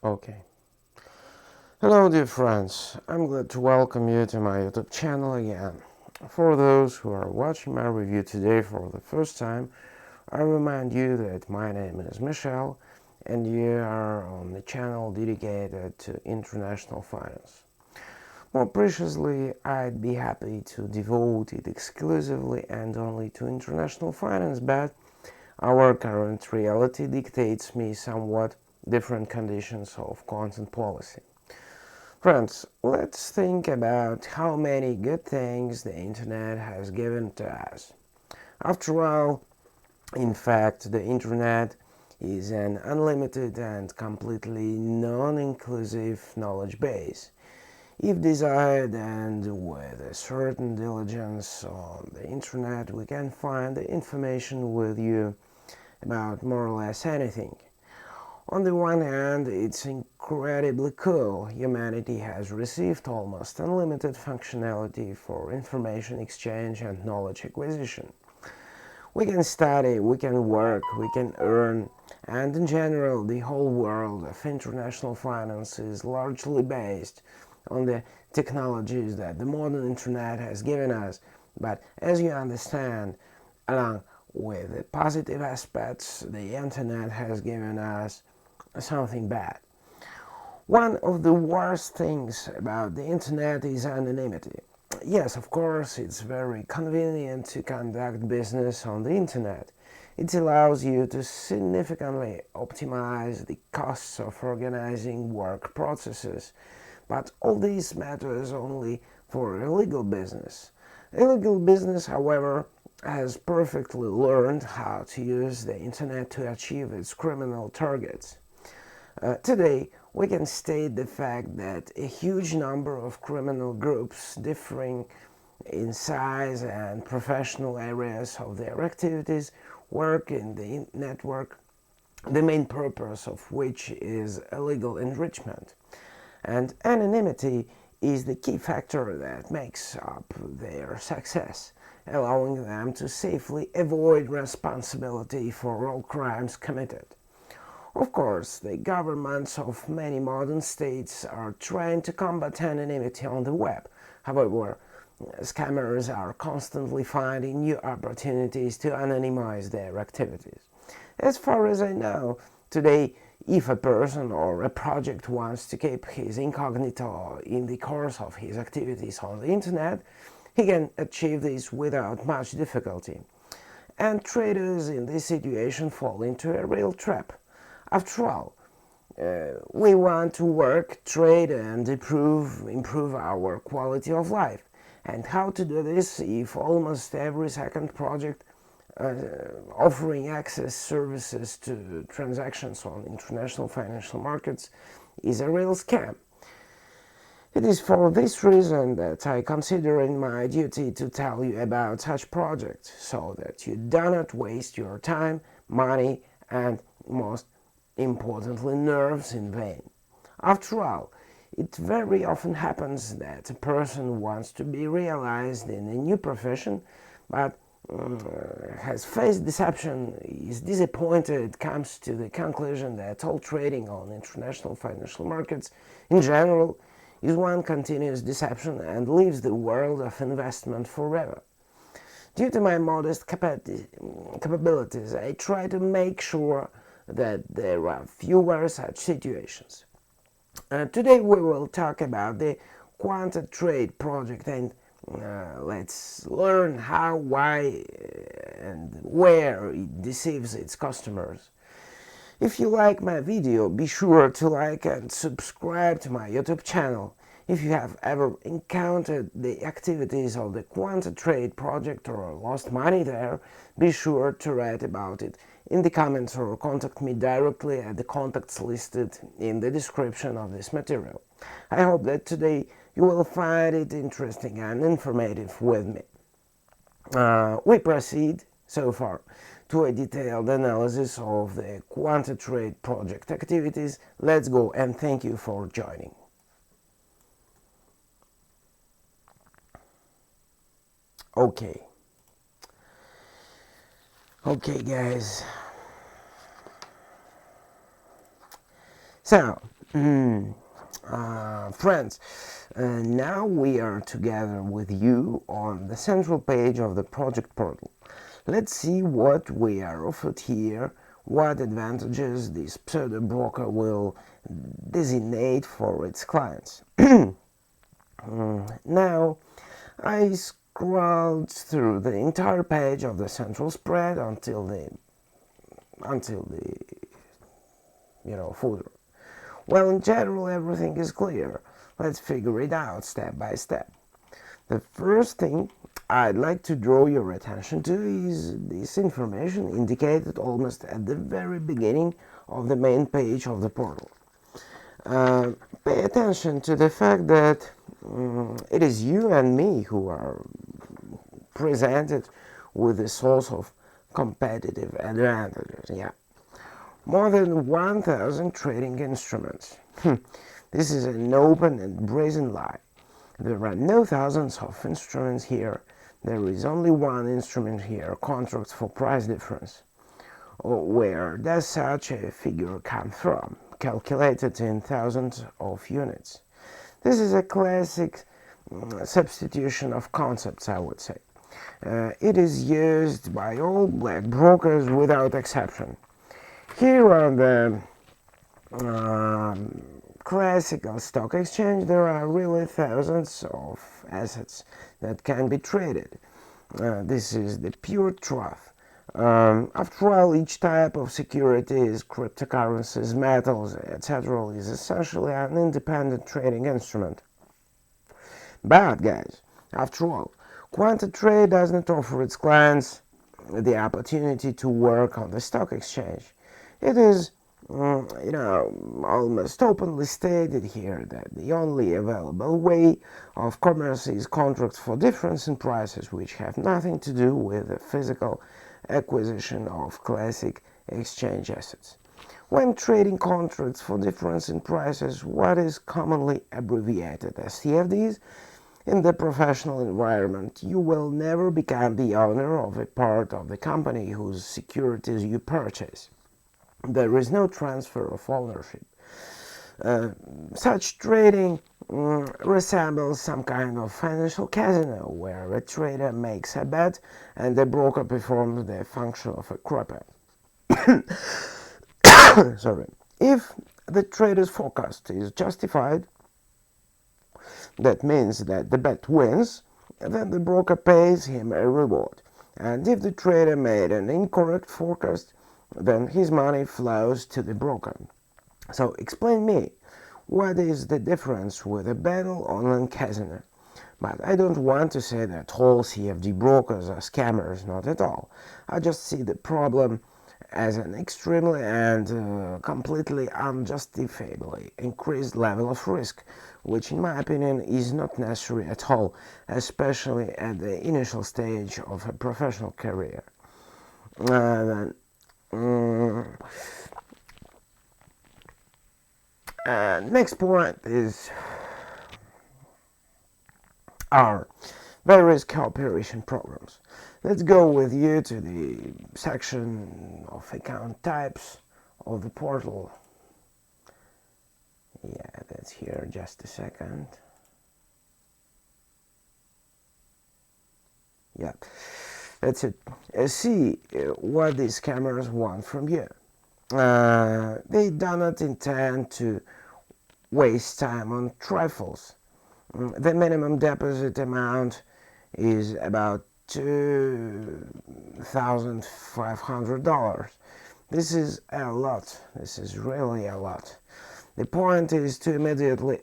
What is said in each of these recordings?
Okay. Hello, dear friends. I'm glad to welcome you to my YouTube channel again. For those who are watching my review today for the first time, I remind you that my name is Michelle and you are on the channel dedicated to international finance. More preciously, I'd be happy to devote it exclusively and only to international finance, but our current reality dictates me somewhat different conditions of content policy. Friends, let's think about how many good things the internet has given to us. After all, in fact, the internet is an unlimited and completely non-inclusive knowledge base. If desired and with a certain diligence on the internet, we can find the information with you about more or less anything. On the one hand, it's incredibly cool. Humanity has received almost unlimited functionality for information exchange and knowledge acquisition. We can study, we can work, we can earn, and in general, the whole world of international finance is largely based on the technologies that the modern internet has given us. But as you understand, along with the positive aspects, the internet has given us something bad. One of the worst things about the internet is anonymity. Yes, of course, it's very convenient to conduct business on the internet. It allows you to significantly optimize the costs of organizing work processes, but all this matters only for illegal business. Illegal business, however, has perfectly learned how to use the internet to achieve its criminal targets. Today, we can state the fact that a huge number of criminal groups differing in size and professional areas of their activities work in the network, the main purpose of which is illegal enrichment. And anonymity is the key factor that makes up their success, allowing them to safely avoid responsibility for all crimes committed. Of course, the governments of many modern states are trying to combat anonymity on the web. However, scammers are constantly finding new opportunities to anonymize their activities. As far as I know, today, if a person or a project wants to keep his incognito in the course of his activities on the internet, he can achieve this without much difficulty. And traders in this situation fall into a real trap. After all, we want to work, trade, and improve our quality of life. And how to do this if almost every second project offering access services to transactions on international financial markets is a real scam? It is for this reason that I consider it my duty to tell you about such projects, so that you do not waste your time, money, and most importantly nerves in vain. After all, it very often happens that a person wants to be realized in a new profession, but has faced deception, is disappointed, comes to the conclusion that all trading on international financial markets in general is one continuous deception and leaves the world of investment forever. Due to my modest capabilities, I try to make sure that there are fewer such situations. Today we will talk about the Quantatrade project and let's learn how, why, and where it deceives its customers. If you like my video, be sure to like and subscribe to my YouTube channel. If you have ever encountered the activities of the Quantatrade project or lost money there, be sure to write about it in the comments or contact me directly at the contacts listed in the description of this material. I hope that today you will find it interesting and informative with me. We proceed, so far, to a detailed analysis of the Quantatrade project activities. Let's go, and thank you for joining. Okay, guys. So, Friends, now we are together with you on the central page of the project portal. Let's see what we are offered here, what advantages this pseudo broker will designate for its clients. Now, I scrolled through the entire page of the central spread until the footer. Well, in general, everything is clear. Let's figure it out step by step. The first thing I'd like to draw your attention to is this information indicated almost at the very beginning of the main page of the portal. Pay attention to the fact that it is you and me who are presented with a source of competitive advantages. Yeah, more than 1,000 trading instruments. This is an open and brazen lie. There are no thousands of instruments here. There is only one instrument here, contracts for price difference. Where does such a figure come from? Calculated in thousands of units. This is a classic substitution of concepts, I would say. It is used by all black brokers without exception. Here on the classical stock exchange, there are really thousands of assets that can be traded. This is the pure truth. After all, each type of securities, cryptocurrencies, metals, etc. is essentially an independent trading instrument. But guys, after all, Quantatrade does not offer its clients the opportunity to work on the stock exchange. It is, almost openly stated here that the only available way of commerce is contracts for difference in prices, which have nothing to do with the physical acquisition of classic exchange assets. When trading contracts for difference in prices, what is commonly abbreviated as CFDs, in the professional environment, you will never become the owner of a part of the company whose securities you purchase. There is no transfer of ownership. Such trading resembles some kind of financial casino where a trader makes a bet and the broker performs the function of a cropper. Sorry. If the trader's forecast is justified, that means that the bet wins, then the broker pays him a reward. And if the trader made an incorrect forecast, then his money flows to the broker. So explain me, what is the difference with a battle online casino? But I don't want to say that all CFD brokers are scammers, not at all. I just see the problem as an extremely and completely unjustifiably increased level of risk, which in my opinion is not necessary at all, especially at the initial stage of a professional career. Next point is our various cooperation programs. Let's go with you to the section of account types of the portal. Yeah, that's here, just a second. Yeah, that's it. See what these scammers want from you. They do not intend to waste time on trifles. The minimum deposit amount is about $2,500. This is a lot. This is really a lot. The point is to immediately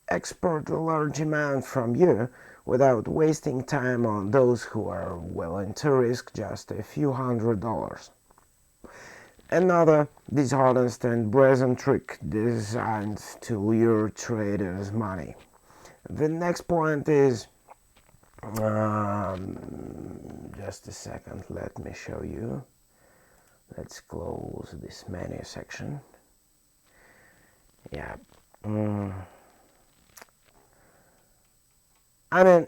export a large amount from you without wasting time on those who are willing to risk just a few $100s. Another dishonest and brazen trick designed to lure traders' money. The next point is, just a second, let me show you. Let's close this menu section. Yeah. I mean,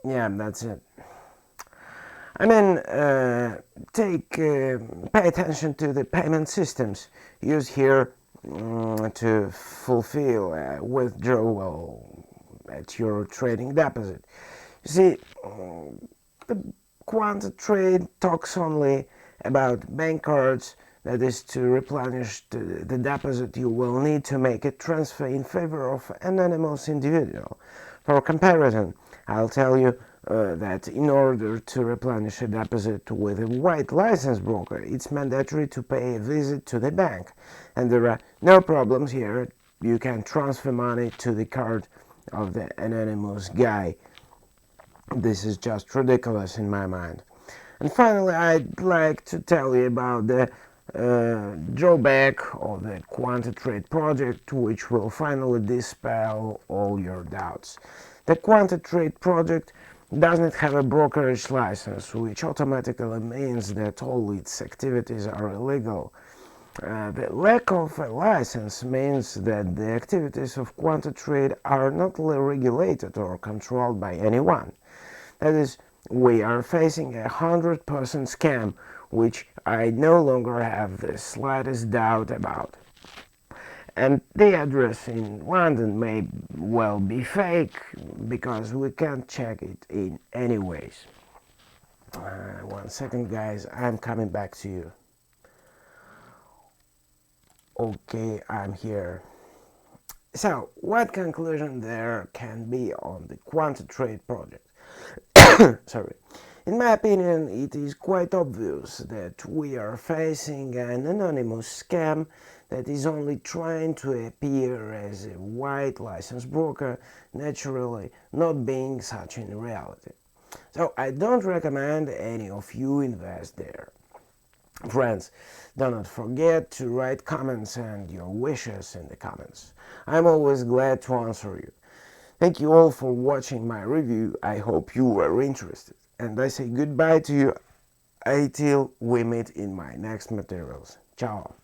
yeah, that's it. I mean, pay attention to the payment systems used here to fulfill withdrawal at your trading deposit. You see, the Quantatrade talks only about bank cards, that is to replenish the deposit you will need to make a transfer in favor of an anonymous individual. For comparison, I'll tell you that in order to replenish a deposit with a white license broker, it's mandatory to pay a visit to the bank, and there are no problems here. You can transfer money to the card of the anonymous guy. This is just ridiculous in my mind. And finally, I'd like to tell you about the drawback of the Quantatrade project, which will finally dispel all your doubts. The Quantatrade project doesn't have a brokerage license, which automatically means that all its activities are illegal. The lack of a license means that the activities of Quantatrade are not regulated or controlled by anyone. That is, we are facing a 100% scam, which I no longer have the slightest doubt about. And the address in London may well be fake, because we can't check it in any ways. 1 second, guys, I'm coming back to you. Okay, I'm here. So, what conclusion there can be on the Quantatrade project? Sorry. In my opinion, it is quite obvious that we are facing an anonymous scam that is only trying to appear as a white license broker, naturally not being such in reality. So I don't recommend any of you invest there. Friends, do not forget to write comments and your wishes in the comments. I'm always glad to answer you. Thank you all for watching my review. I hope you were interested. And I say goodbye to you until we meet in my next materials. Ciao.